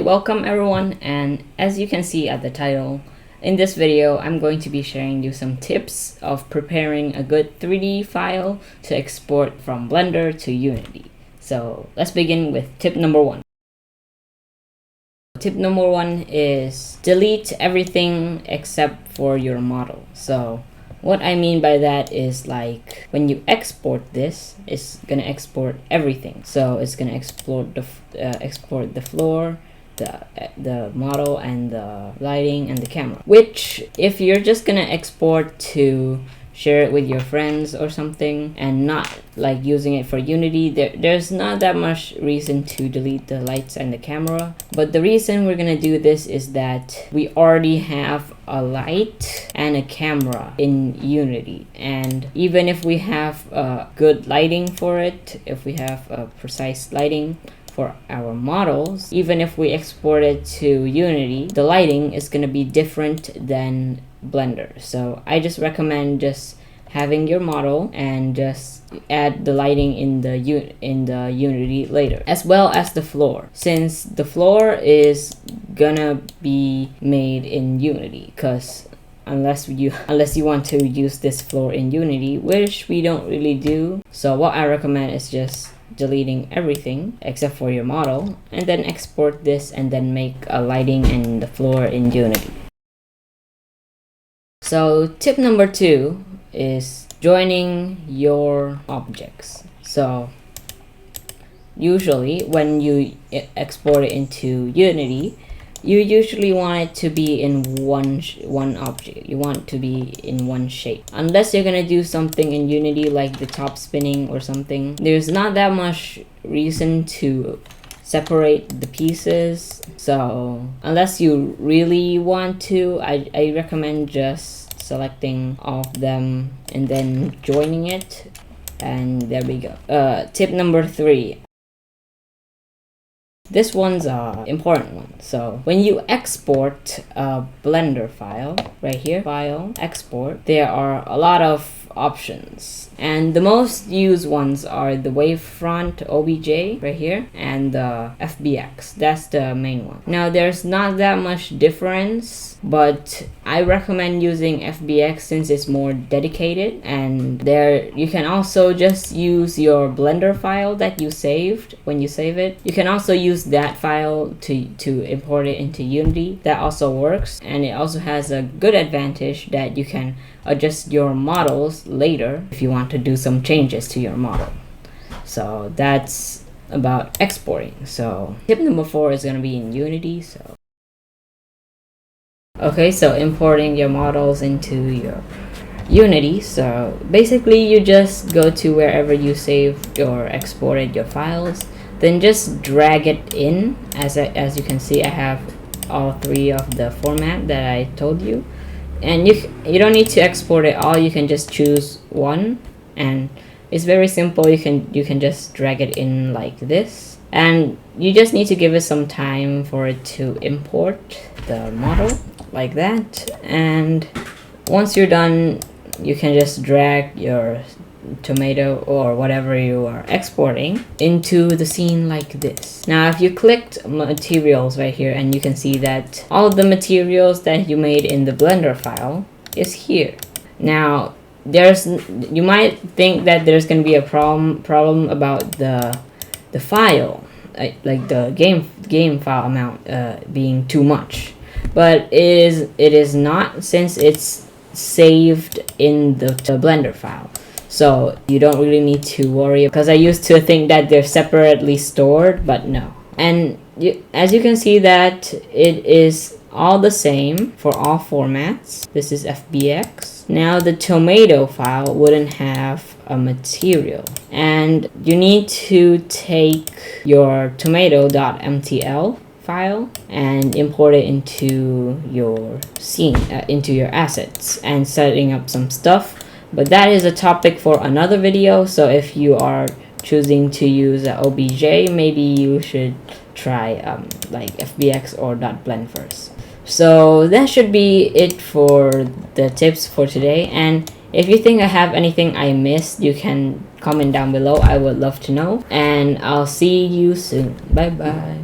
Welcome everyone, and as you can see at the title, in this video I'm going to be sharing you some tips of preparing a good 3D file to export from Blender to Unity. So let's begin with tip number 1. Tip number 1 is delete everything except for your model. So what I mean by that is, like, when you export this, it's gonna export everything. So it's gonna export the floor, the model, and the lighting and the camera, which if you're just gonna export to share it with your friends or something and not like using it for Unity, there's not that much reason to delete the lights and the camera. But the reason we're gonna do this is that we already have a light and a camera in Unity, and even if we have good lighting for it, if we have a precise lighting for our models, even if we export it to Unity, the lighting is going to be different than Blender. So I just recommend just having your model and just add the lighting in the Unity later, as well as the floor, since the floor is gonna be made in Unity, because unless you want to use this floor in Unity, which we don't really do. So what I recommend is just deleting everything except for your model, and then export this and then make a lighting and the floor in Unity. So tip number 2 is joining your objects. So usually when you export it into Unity, you usually want it to be in one object. You want it to be in one shape. Unless you're gonna do something in Unity like the top spinning or something, there's not that much reason to separate the pieces. So unless you really want to, I recommend just selecting all of them and then joining it, and there we go. Tip number 3. This one's an important one. So when you export a Blender file, right here, File, Export, there are a lot of options, and the most used ones are the wavefront OBJ right here and the FBX. That's the main one. Now there's not that much difference, but I recommend using FBX since it's more dedicated, and there you can also just use your Blender file that you saved when you save it. You can also use that file to import it into Unity. That also works, and it also has a good advantage that you can adjust your models later if you want to do some changes to your model. So that's about exporting. So tip number 4 is going to be in Unity. So okay, so importing your models into your Unity. So basically you just go to wherever you saved or exported your files, then just drag it in. As you can see, I have all 3 of the format that I told you, and you don't need to export it all. You can just choose one, and it's very simple. You can just drag it in like this, and you just need to give it some time for it to import the model like that. And once you're done, you can just drag your tomato or whatever you are exporting into the scene like this. Now if you clicked materials right here, and you can see that all the materials that you made in the Blender file is here. Now you might think that there's going to be a problem about the file, like the game file amount being too much, but it is not, since it's saved in the Blender file. So you don't really need to worry, because I used to think that they're separately stored, but no. And as you can see that it is all the same for all formats. This is FBX. Now the tomato file wouldn't have a material, and you need to take your tomato.mtl file and import it into your scene, into your assets, and setting up some stuff. But that is a topic for another video. So if you are choosing to use OBJ, maybe you should try like FBX or .blend first. So that should be it for the tips for today. And if you think I have anything I missed, you can comment down below. I would love to know. And I'll see you soon. Bye bye.